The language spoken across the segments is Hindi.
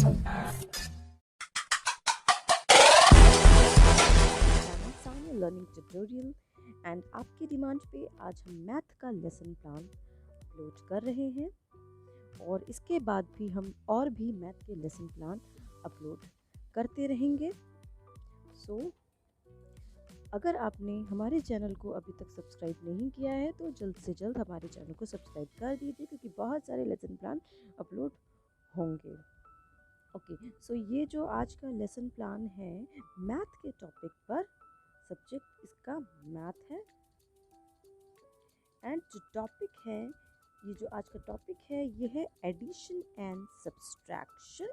Channel Sania learning tutorial and आपकी डिमांड पे आज हम मैथ का लेसन प्लान अपलोड कर रहे हैं और इसके बाद भी हम और भी मैथ के लेसन प्लान अपलोड करते रहेंगे। सो अगर आपने हमारे चैनल को अभी तक सब्सक्राइब नहीं किया है तो जल्द से जल्द हमारे चैनल को सब्सक्राइब कर दीजिए, क्योंकि बहुत सारे लेसन प्लान अपलोड होंगे। ओके, सो ये जो आज का लेसन प्लान है मैथ के टॉपिक पर, सब्जेक्ट इसका मैथ है एंड जो टॉपिक है, ये जो आज का टॉपिक है ये है addition and subtraction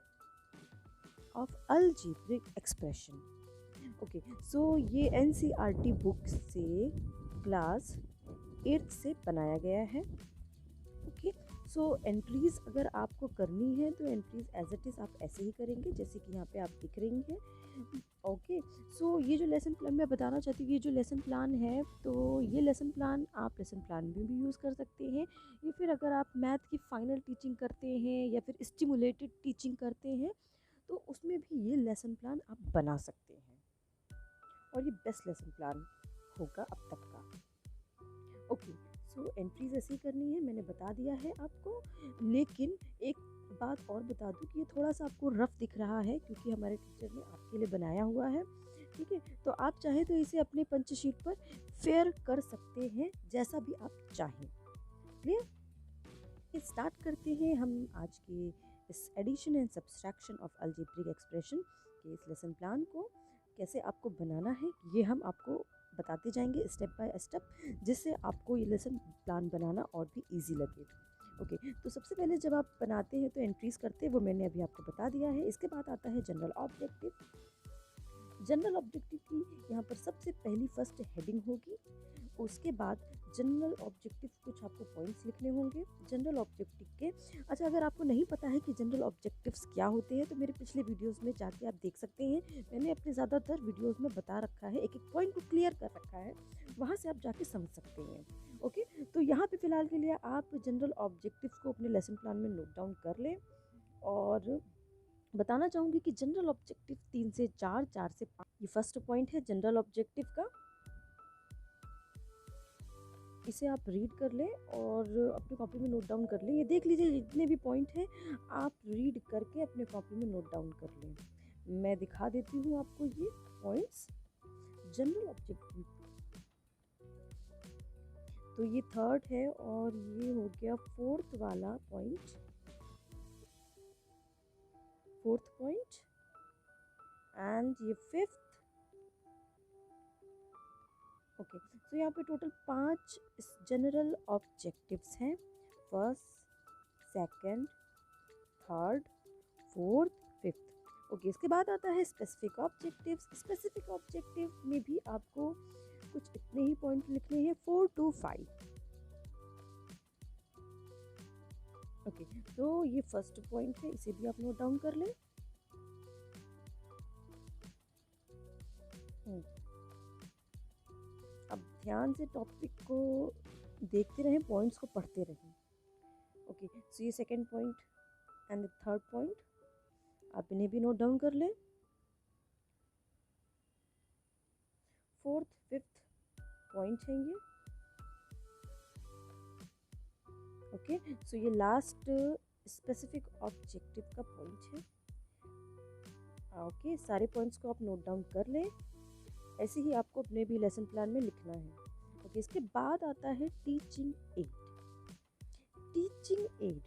of algebraic expression. Okay, so ये एनसीईआरटी बुक से क्लास 8 से बनाया गया है। ओके, सो एंट्रीज़ अगर आपको करनी है तो एंट्रीज़ एज इट इज़ आप ऐसे ही करेंगे जैसे कि यहाँ पे आप दिख रही हैं। ओके, सो ये जो लेसन प्लान मैं बताना चाहती हूँ, ये जो लेसन प्लान है तो ये लेसन प्लान आप लेसन प्लान में भी यूज़ कर सकते हैं, या फिर अगर आप मैथ की फाइनल टीचिंग करते हैं या फिर स्टिमुलेटेड टीचिंग करते हैं तो उसमें भी ये लेसन प्लान आप बना सकते हैं और ये बेस्ट लेसन प्लान होगा अब तक का। ओके, सो एंट्रीज ऐसे करनी है, मैंने बता दिया है आपको, लेकिन एक बात और बता दूं कि ये थोड़ा सा आपको रफ दिख रहा है क्योंकि हमारे टीचर ने आपके लिए बनाया हुआ है। ठीक है, तो आप चाहे तो इसे अपने पंच शीट पर फेयर कर सकते हैं जैसा भी आप चाहें। क्लियर? स्टार्ट करते हैं हम आज के इस addition and subtraction of algebraic expression के इस लेसन प्लान को कैसे आपको बनाना है ये हम आपको बताते जाएंगे स्टेप बाय स्टेप, जिससे आपको ये लेसन प्लान बनाना और भी इजी लगे। ओके, तो सबसे पहले जब आप बनाते हैं तो एंट्रीज करते हैं, वो मैंने अभी आपको बता दिया है। इसके बाद आता है जनरल ऑब्जेक्टिव। जनरल ऑब्जेक्टिव की यहाँ पर सबसे पहली फर्स्ट हेडिंग होगी, उसके बाद जनरल ऑब्जेक्टिव कुछ आपको पॉइंट्स लिखने होंगे जनरल ऑब्जेक्टिव के। अच्छा, अगर आपको नहीं पता है कि जनरल ऑब्जेक्टिव्स क्या होते हैं तो मेरे पिछले वीडियोस में जाके आप देख सकते हैं, मैंने अपने ज़्यादातर वीडियोस में बता रखा है, एक एक पॉइंट को क्लियर कर रखा है, वहाँ से आप जाके समझ सकते हैं। ओके, तो यहाँ पे फ़िलहाल के लिए आप जनरल ऑब्जेक्टिव्स को अपने लेसन प्लान में नोट डाउन कर लें। और बताना चाहूँगी कि जनरल ऑब्जेक्टिव 3 से 4, 4 से 5, ये फर्स्ट पॉइंट है जनरल ऑब्जेक्टिव का। इसे आप रीड कर लें और अपनी कॉपी में नोट डाउन कर लें। ये देख लीजिए जितने भी पॉइंट हैं आप रीड करके अपने कॉपी में नोट डाउन कर लें। मैं दिखा देती हूँ आपको ये पॉइंट्स जनरल ऑब्जेक्टिव। तो ये थर्ड है और ये हो गया फोर्थ वाला पॉइंट, फोर्थ पॉइंट, एंड ये फिफ्थ। ओके, तो यहाँ पे टोटल 5 जनरल ऑब्जेक्टिव्स हैं, first, second, third, fourth, fifth. Okay, इसके बाद आता है स्पेसिफिक ऑब्जेक्टिव्स। स्पेसिफिक ऑब्जेक्टिव में भी आपको कुछ इतने ही पॉइंट लिखने हैं, 4 to 5। ओके, तो ये फर्स्ट पॉइंट है, इसे भी आप नोट डाउन कर लें। अब ध्यान से टॉपिक को देखते रहें, पॉइंट्स को पढ़ते रहें। ओके, सो ये second point and third point, आप इन्हें भी नोट डाउन कर लें। फोर्थ, फिफ्थ पॉइंट है ये। ओके, सो ये लास्ट स्पेसिफिक ऑब्जेक्टिव का पॉइंट है। ओके, सारे पॉइंट्स को आप नोट डाउन कर लें, ऐसे ही आपको अपने भी लेसन प्लान में लिखना है। ओके, इसके बाद आता है teaching add. Teaching add,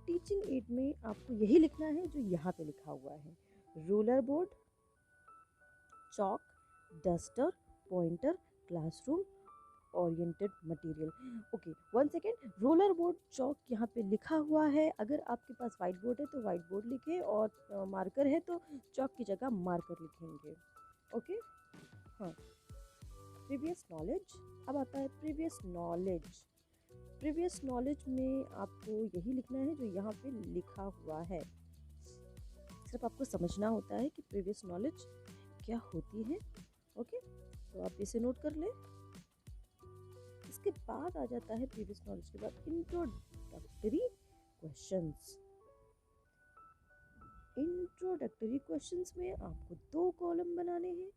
teaching add में आपको यही लिखना है जो यहाँ पे लिखा हुआ है, ruler board, chalk, duster, pointer, classroom oriented material. Okay, one second, roller board, chalk यहाँ पे लिखा हुआ है। अगर आपके पास वाइट बोर्ड है तो वाइट बोर्ड लिखें और मार्कर है तो चौक की जगह मार्कर लिखेंगे। ओके, हाँ, प्रीवियस नॉलेज। अब आता है प्रीवियस नॉलेज। प्रीवियस नॉलेज में आपको यही लिखना है जो यहाँ पे लिखा हुआ है, सिर्फ आपको समझना होता है कि प्रीवियस नॉलेज क्या होती है। ओके, तो आप इसे नोट कर लें। इसके बाद आ जाता है प्रीवियस नॉलेज के बाद इंट्रोडक्टरी क्वेश्चंस। इंट्रोडक्टरी क्वेश्चंस में आपको 2 कॉलम बनाने हैं,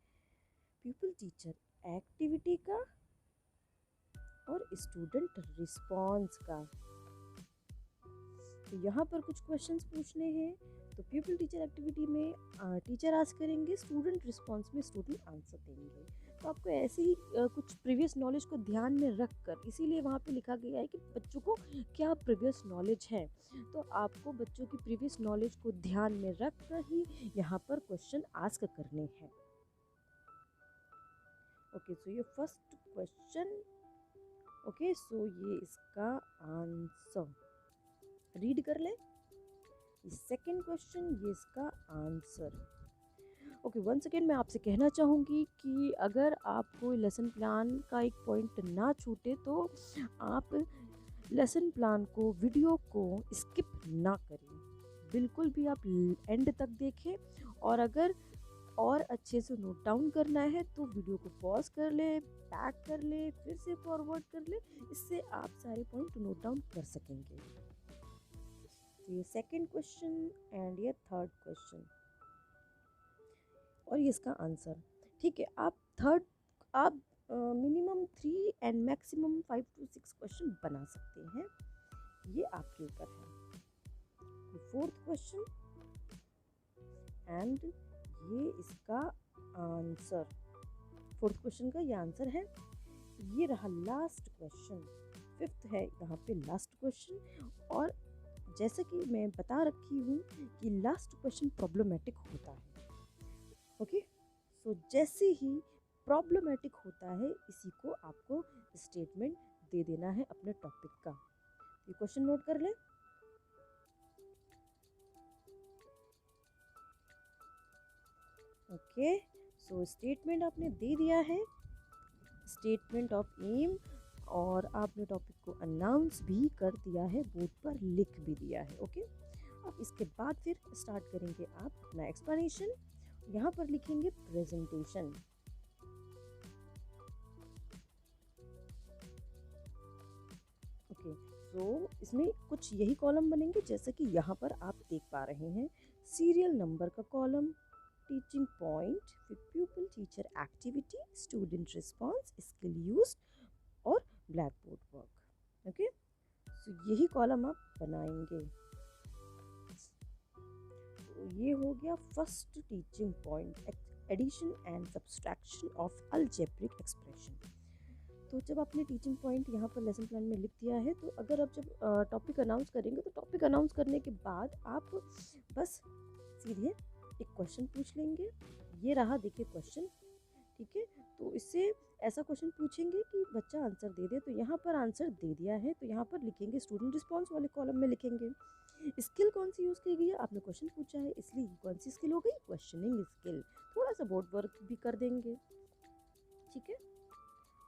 पीपल टीचर एक्टिविटी का और स्टूडेंट रिस्पॉन्स का। तो यहाँ पर कुछ क्वेश्चंस पूछने हैं। तो पीपल टीचर एक्टिविटी में टीचर आंसर करेंगे, स्टूडेंट रिस्पॉन्स में स्टूडेंट आंसर देंगे। तो आपको ऐसे ही कुछ प्रीवियस नॉलेज को ध्यान में रख कर, इसीलिए वहाँ पे लिखा गया है कि बच्चों को क्या प्रीवियस नॉलेज है। तो आपको बच्चों की प्रीवियस नॉलेज को ध्यान में रख कर ही यहाँ पर क्वेश्चन आस्क करने हैं। ओके, सो ये फर्स्ट क्वेश्चन, ओके, सो ये इसका आंसर रीड कर ले। सेकेंड क्वेश्चन, ये इसका आंसर। ओके, वन सेकेंड मैं आपसे कहना चाहूँगी कि अगर आपको लेसन प्लान का एक पॉइंट ना छूटे तो आप लेसन प्लान को, वीडियो को स्किप ना करें, बिल्कुल भी आप एंड तक देखें। और अगर और अच्छे से नोट डाउन करना है तो वीडियो को पॉज कर ले, बैक कर ले, फिर से फॉरवर्ड कर ले, इससे आप सारे पॉइंट नोट डाउन कर सकेंगे। तो ये सेकेंड क्वेश्चन एंड ये थर्ड क्वेश्चन और ये इसका आंसर। ठीक है, आप minimum 3 and maximum 5 to 6 question बना सकते हैं, ये आपके ऊपर है। फोर्थ क्वेश्चन एंड ये इसका आंसर, फोर्थ क्वेश्चन का ये आंसर है। ये रहा लास्ट क्वेश्चन, फिफ्थ है यहाँ पे लास्ट क्वेश्चन। और जैसे कि मैं बता रखी हूँ कि लास्ट क्वेश्चन प्रॉब्लमेटिक होता है। ओके, सो जैसे ही प्रॉब्लमेटिक होता है इसी को आपको स्टेटमेंट दे देना है अपने टॉपिक का। ये क्वेश्चन नोट कर ले। ओके, सो स्टेटमेंट आपने दे दिया है, स्टेटमेंट ऑफ एम, और आपने टॉपिक को अनाउंस भी कर दिया है, बोर्ड पर लिख भी दिया है। ओके, अब इसके बाद फिर स्टार्ट करेंगे आप अपना एक्सप्लेनेशन। यहाँ पर लिखेंगे प्रेजेंटेशन। ओके, सो इसमें कुछ यही कॉलम बनेंगे जैसे कि यहाँ पर आप देख पा रहे हैं। सीरियल नंबर का कॉलम, टीचिंग पॉइंट, फिर pupil teacher activity, student response, skill used और blackboard work. Okay, so यही कॉलम आप बनाएंगे। तो ये हो गया first teaching point, addition and subtraction of algebraic expression. तो जब आपने टीचिंग पॉइंट यहाँ पर लेसन प्लान में लिख दिया है, तो अगर आप जब टॉपिक अनाउंस करेंगे तो टॉपिक अनाउंस करने के बाद आप बस सीधे एक क्वेश्चन पूछ लेंगे। ये रहा देखिए क्वेश्चन, ठीक है। तो इससे ऐसा क्वेश्चन पूछेंगे कि बच्चा आंसर दे दे। तो यहाँ पर आंसर दे दिया है, तो यहाँ पर लिखेंगे स्टूडेंट रिस्पॉन्स वाले कॉलम में लिखेंगे। स्किल कौन सी यूज़ की गई है, आपने क्वेश्चन पूछा है इसलिए कौन सी स्किल हो गई, क्वेश्चनिंग स्किल। थोड़ा सा बोर्ड वर्क भी कर देंगे, ठीक है।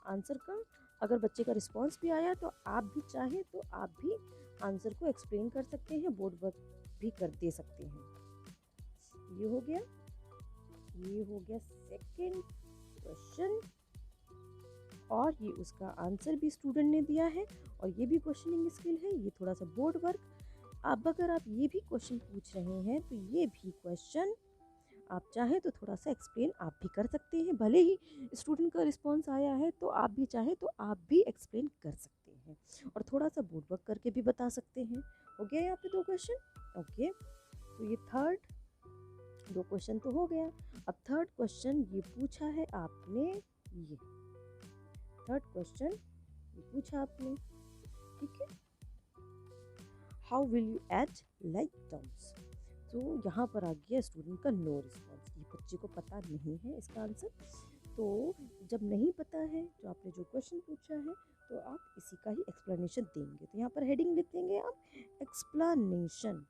आंसर का अगर बच्चे का रिस्पॉन्स भी आया तो आप भी चाहें तो आप भी आंसर को एक्सप्लेन कर सकते हैं, बोर्ड वर्क भी कर दे सकते हैं। ये हो गया सेकंड क्वेश्चन, और ये उसका आंसर भी स्टूडेंट ने दिया है, और ये भी क्वेश्चनिंग स्किल है। ये थोड़ा सा बोर्ड वर्क। अब अगर आप ये भी क्वेश्चन पूछ रहे हैं तो ये भी क्वेश्चन आप चाहें तो थोड़ा सा एक्सप्लेन आप भी कर सकते हैं। भले ही स्टूडेंट का रिस्पांस आया है तो आप भी चाहें तो आप भी एक्सप्लेन कर सकते हैं और थोड़ा सा बोर्ड वर्क करके भी बता सकते हैं। हो गया यहाँ पे 2 क्वेश्चन। ओके, तो ये थर्ड 2 क्वेश्चन तो हो गया। अब थर्ड क्वेश्चन ये पूछा है आपने, ये थर्ड क्वेश्चन ये पूछा आपने, ठीक है। How will you add like terms. तो यहाँ पर आ गया स्टूडेंट का नो रिस्पॉन्स। ये बच्चे को पता नहीं है इसका आंसर। तो जब नहीं पता है तो आपने जो क्वेश्चन पूछा है तो आप इसी का ही एक्सप्लेनेशन देंगे। तो यहाँ पर हेडिंग लिख देंगे आप एक्सप्लेनेशन।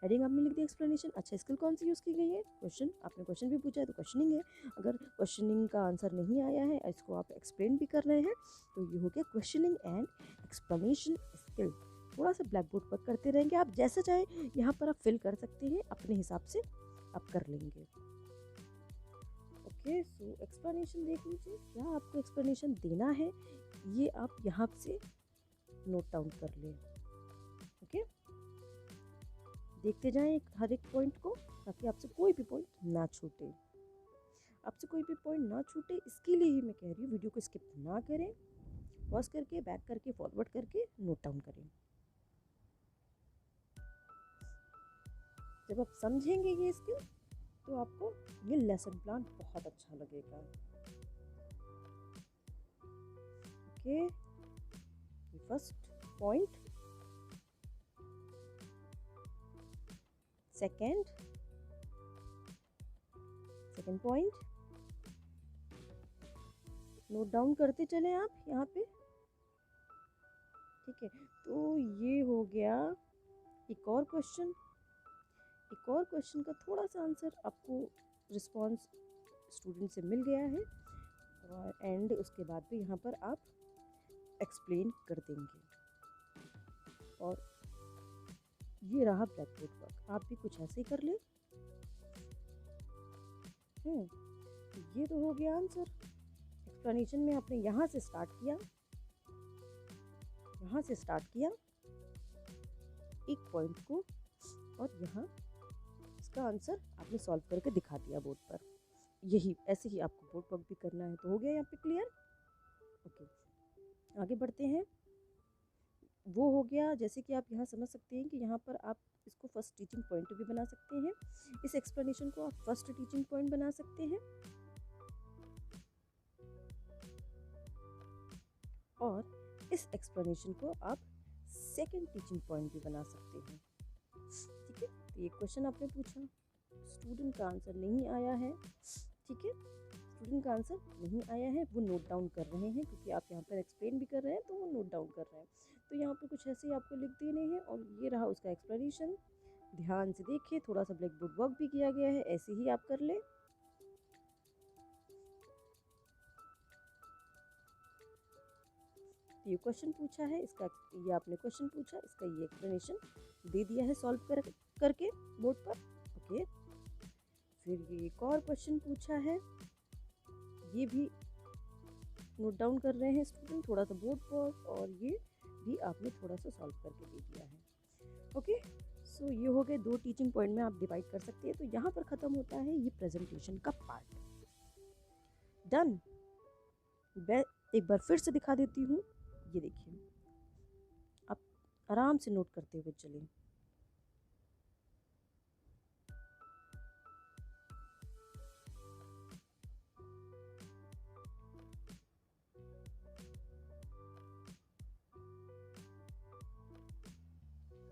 हेडिंग आपने लिख दिया एक्सप्लेनेशन। अच्छा, स्किल कौन सी यूज़ की गई है, क्वेश्चन, आपने क्वेश्चन भी पूछा है तो क्वेश्चनिंग है। अगर क्वेश्चनिंग का आंसर नहीं आया है, इसको आप एक्सप्लेन भी कर रहे हैं, तो ये हो गया क्वेश्चनिंग एंड एक्सप्लेनेशन स्किल। थोड़ा सा ब्लैक बोर्ड पर करते रहेंगे, आप जैसे चाहे यहाँ पर आप फिल कर सकते हैं, अपने हिसाब से आप कर लेंगे। ओके, सो एक्सप्लेनेशन देख लीजिए, क्या आपको एक्सप्लेनेशन देना है ये आप यहाँ से नोट डाउन कर लें। ओके, देखते जाएं हर एक पॉइंट को, ताकि आपसे कोई भी पॉइंट ना छूटे। आपसे कोई भी पॉइंट ना छूटे इसके लिए ही मैं कह रही हूँ वीडियो को स्किप ना करें, पॉज करके, बैक करके, फॉरवर्ड करके नोट डाउन करें। जब आप समझेंगे ये स्किल तो आपको ये लेसन प्लान बहुत अच्छा लगेगा। Okay, first point, second point note down करते चले आप यहाँ पे। ठीक है, तो ये हो गया एक और क्वेश्चन का थोड़ा सा आंसर आपको रिस्पॉन्स स्टूडेंट से मिल गया है, और एंड उसके बाद भी यहाँ पर आप एक्सप्लेन कर देंगे। और ये रहा ब्लैक बोर्ड वर्क, आप भी कुछ ऐसे ही कर ले। ये तो हो गया आंसर। एक्सप्लेनेशन में आपने यहाँ से स्टार्ट किया एक पॉइंट को, और यहाँ इसका आंसर आपने सॉल्व करके दिखा दिया बोर्ड पर। यही ऐसे ही आपको बोर्ड वर्क भी करना है। तो हो गया यहाँ पे क्लियर। ओके, आगे बढ़ते हैं। वो हो गया, जैसे कि आप यहाँ समझ सकते हैं कि यहाँ पर आप इसको फर्स्ट टीचिंग पॉइंट भी बना सकते हैं। इस एक्सप्लेनेशन को आप फर्स्ट टीचिंग पॉइंट बना सकते हैं, और इस एक्सप्लेनेशन को आप सेकंड टीचिंग पॉइंट भी बना सकते हैं। ठीक है, तो ये क्वेश्चन आपने पूछा, स्टूडेंट का आंसर नहीं आया है। ठीक है, स्टूडेंट का आंसर नहीं आया है, वो नोट डाउन कर रहे हैं, क्योंकि आप यहाँ पर एक्सप्लेन भी कर रहे हैं तो वो नोट डाउन कर रहे हैं। तो यहाँ पर कुछ ऐसे ही आपको लिख देने हैं, और ये रहा उसका एक्सप्लेनेशन। ध्यान से देखिए, थोड़ा सा ब्लैक बोर्ड वर्क भी किया गया है, ऐसे ही आप कर ले। ये क्वेश्चन पूछा है, इसका ये आपने क्वेश्चन पूछा, इसका ये एक्सप्लेनेशन दे दिया है सॉल्व करके बोर्ड पर। ओके, फिर ये एक और क्वेश्चन पूछा है, ये भी नोट डाउन कर रहे हैं स्टूडेंट, थोड़ा सा बोर्ड पर, और ये भी आपने थोड़ा सा सॉल्व करके दे दिया है। ओके, सो ये हो गए 2 टीचिंग पॉइंट में आप डिवाइड कर सकते हैं। तो यहाँ पर ख़त्म होता है ये प्रेजेंटेशन का पार्ट। डन। मैं एक बार फिर से दिखा देती हूँ, ये देखिए, आप आराम से नोट करते हुए चलिए।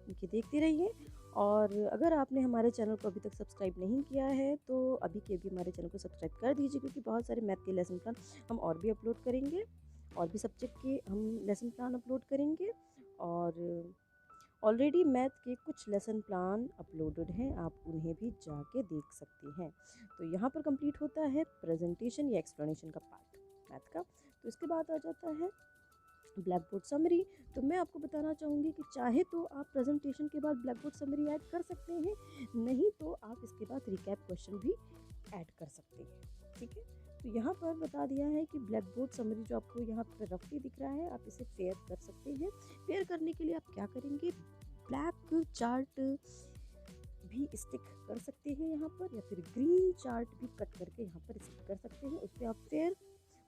देखिए, देखते रहिए। और अगर आपने हमारे चैनल को अभी तक सब्सक्राइब नहीं किया है तो अभी के अभी हमारे चैनल को सब्सक्राइब कर दीजिए, क्योंकि बहुत सारे मैथ के लेसन प्लान हम और भी अपलोड करेंगे, और भी सब्जेक्ट के हम लेसन प्लान अपलोड करेंगे। और ऑलरेडी मैथ के कुछ लेसन प्लान अपलोडेड हैं, आप उन्हें भी जाके देख सकते हैं। तो यहाँ पर कंप्लीट होता है प्रेजेंटेशन या एक्सप्लेनेशन का पार्ट मैथ का। तो इसके बाद आ जाता है ब्लैक बोर्ड समरी। तो मैं आपको बताना चाहूँगी कि चाहे तो आप प्रेजेंटेशन के बाद ब्लैक बोर्ड समरी ऐड कर सकते हैं, नहीं तो आप इसके बाद रिकैप क्वेश्चन भी ऐड कर सकते हैं। ठीक है, तो यहाँ पर बता दिया है कि ब्लैक बोर्ड समरी जो आपको यहाँ पर रफली दिख रहा है, आप इसे फेयर कर सकते हैं। फेयर करने के लिए आप क्या करेंगे, ब्लैक चार्ट भी स्टिक कर सकते हैं यहाँ पर, या फिर ग्रीन चार्ट भी कट करके यहाँ पर स्टिक कर सकते हैं। उस पर आप फेयर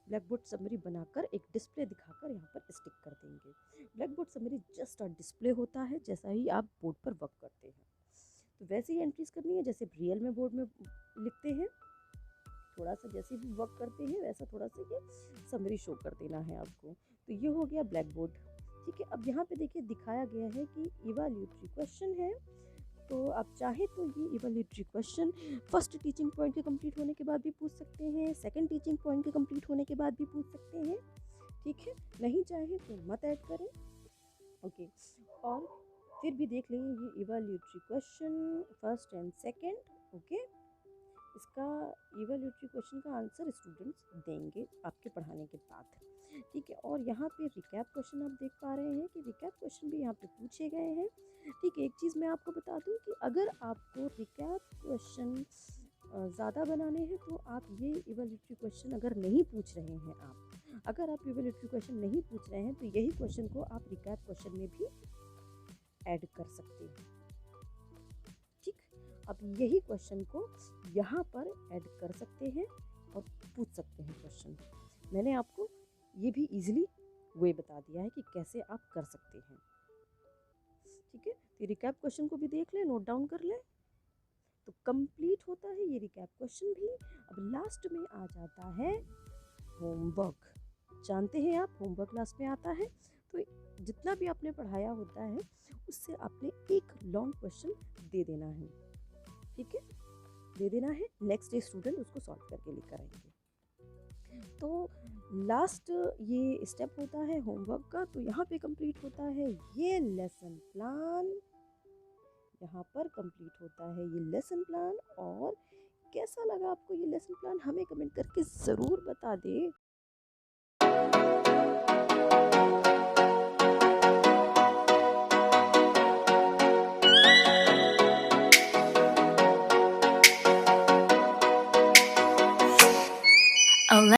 ब्लैक बोर्ड समरी बनाकर एक डिस्प्ले दिखाकर यहाँ पर स्टिक कर देंगे। Black board summary just a display होता है, जैसा ही आप बोर्ड पर वर्क करते हैं। तो वैसे ही एंट्रीज करनी है जैसे रियल में बोर्ड में लिखते हैं, थोड़ा सा जैसे भी वर्क करते हैं वैसा थोड़ा सा ये समरी शो कर देना है आपको। तो ये हो गया ब्लैक बोर्ड। ठीक है, अब यहाँ पे देखिए दिखाया गया है कि इवैल्यूएटरी क्वेश्चन है। तो आप चाहे तो ये evaluatory question first teaching point के कंप्लीट होने के बाद भी पूछ सकते हैं, सेकंड टीचिंग पॉइंट के कंप्लीट होने के बाद भी पूछ सकते हैं। ठीक है, नहीं चाहे तो मत ऐड करें। ओके, और फिर भी देख लें ये evaluatory question first and second. Okay, इसका इवैल्यूएटरी क्वेश्चन का आंसर स्टूडेंट्स देंगे आपके पढ़ाने के बाद। ठीक है, और यहाँ पे रिकैप क्वेश्चन आप देख पा रहे हैं कि रिकैप क्वेश्चन भी यहाँ पे पूछे गए हैं। ठीक है, एक चीज़ मैं आपको बता दूँ कि अगर आपको रिकैप क्वेश्चन ज़्यादा बनाने हैं तो आप ये इवैल्यूएटरी क्वेश्चन अगर नहीं पूछ रहे हैं, अगर आप इवैल्यूएटरी क्वेश्चन नहीं पूछ रहे हैं तो यही क्वेश्चन को आप रिकैप क्वेश्चन में भी ऐड कर सकते हैं। आप यही क्वेश्चन को यहाँ पर ऐड कर सकते हैं और पूछ सकते हैं क्वेश्चन। मैंने आपको ये भी इजीली वे बता दिया है कि कैसे आप कर सकते हैं। ठीक है, तो रिकैप क्वेश्चन को भी देख लें, नोट डाउन कर लें। तो कंप्लीट होता है ये रिकैप क्वेश्चन भी। अब लास्ट में आ जाता है होमवर्क। जानते हैं आप होमवर्क लास्ट में आता है, तो जितना भी आपने पढ़ाया होता है उससे आपने एक लॉन्ग क्वेश्चन दे देना है। ठीक है, दे देना है, नेक्स्ट डे स्टूडेंट उसको सॉल्व करके लेकर आएंगे। तो लास्ट ये स्टेप होता है होमवर्क का। तो यहाँ पे कंप्लीट होता है ये लेसन प्लान, यहाँ पर कंप्लीट होता है ये लेसन प्लान। और कैसा लगा आपको ये लेसन प्लान, हमें कमेंट करके ज़रूर बता दें।